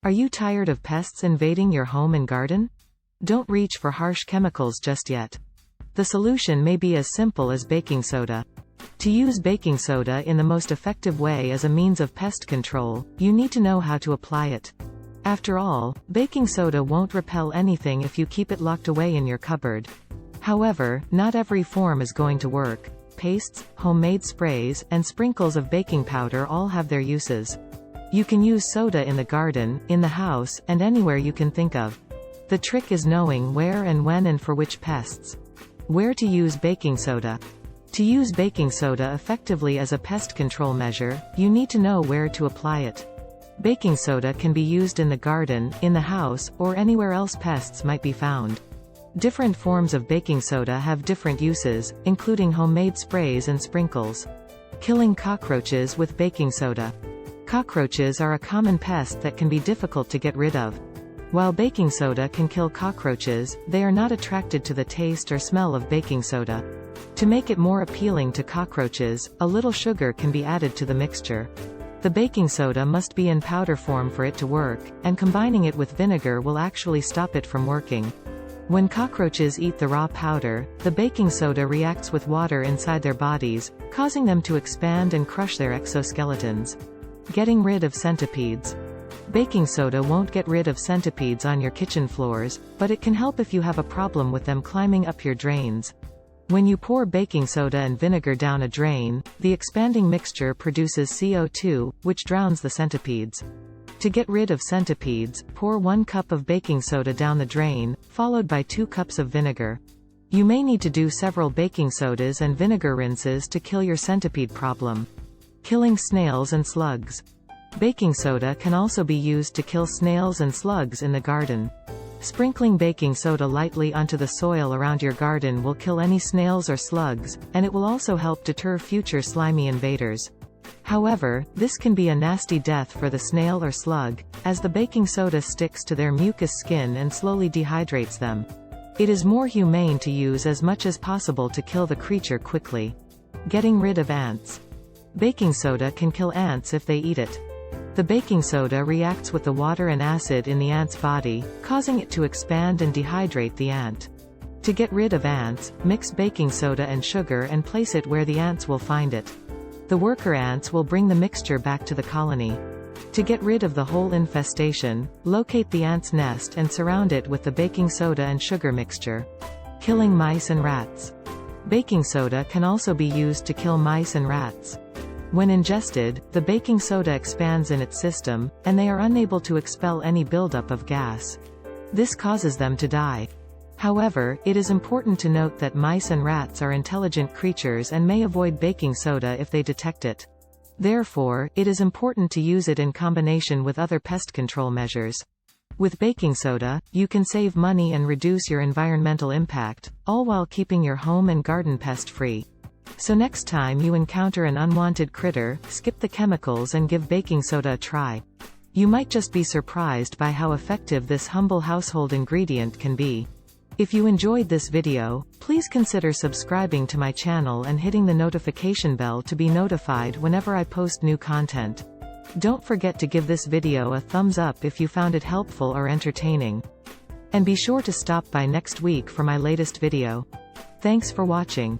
Are you tired of pests invading your home and garden? Don't reach for harsh chemicals just yet. The solution may be as simple as baking soda. To use baking soda in the most effective way as a means of pest control, you need to know how to apply it. After all, baking soda won't repel anything if you keep it locked away in your cupboard. However, not every form is going to work. Pastes, homemade sprays, and sprinkles of baking powder all have their uses. You can use soda in the garden, in the house, and anywhere you can think of. The trick is knowing where and when and for which pests. Where to use baking soda. To use baking soda effectively as a pest control measure, you need to know where to apply it. Baking soda can be used in the garden, in the house, or anywhere else pests might be found. Different forms of baking soda have different uses, including homemade sprays and sprinkles. Killing cockroaches with baking soda. Cockroaches are a common pest that can be difficult to get rid of. While baking soda can kill cockroaches, they are not attracted to the taste or smell of baking soda. To make it more appealing to cockroaches, a little sugar can be added to the mixture. The baking soda must be in powder form for it to work, and combining it with vinegar will actually stop it from working. When cockroaches eat the raw powder, the baking soda reacts with water inside their bodies, causing them to expand and crush their exoskeletons. Getting rid of centipedes. Baking soda won't get rid of centipedes on your kitchen floors, but it can help if you have a problem with them climbing up your drains. When you pour baking soda and vinegar down a drain, the expanding mixture produces CO2, which drowns the centipedes. To get rid of centipedes, pour 1 cup of baking soda down the drain, followed by 2 cups of vinegar. You may need to do several baking sodas and vinegar rinses to kill your centipede problem. Killing snails and slugs. Baking soda can also be used to kill snails and slugs in the garden. Sprinkling baking soda lightly onto the soil around your garden will kill any snails or slugs, and it will also help deter future slimy invaders. However, this can be a nasty death for the snail or slug, as the baking soda sticks to their mucous skin and slowly dehydrates them. It is more humane to use as much as possible to kill the creature quickly. Getting rid of ants. Baking soda can kill ants if they eat it. The baking soda reacts with the water and acid in the ant's body, causing it to expand and dehydrate the ant. To get rid of ants, mix baking soda and sugar and place it where the ants will find it. The worker ants will bring the mixture back to the colony. To get rid of the whole infestation, locate the ant's nest and surround it with the baking soda and sugar mixture. Killing mice and rats. Baking soda can also be used to kill mice and rats. When ingested, the baking soda expands in its system, and they are unable to expel any buildup of gas. This causes them to die. However, it is important to note that mice and rats are intelligent creatures and may avoid baking soda if they detect it. Therefore, it is important to use it in combination with other pest control measures. With baking soda, you can save money and reduce your environmental impact, all while keeping your home and garden pest-free. So next time you encounter an unwanted critter, skip the chemicals and give baking soda a try. You might just be surprised by how effective this humble household ingredient can be. If you enjoyed this video, please consider subscribing to my channel and hitting the notification bell to be notified whenever I post new content. Don't forget to give this video a thumbs up if you found it helpful or entertaining. And be sure to stop by next week for my latest video. Thanks for watching.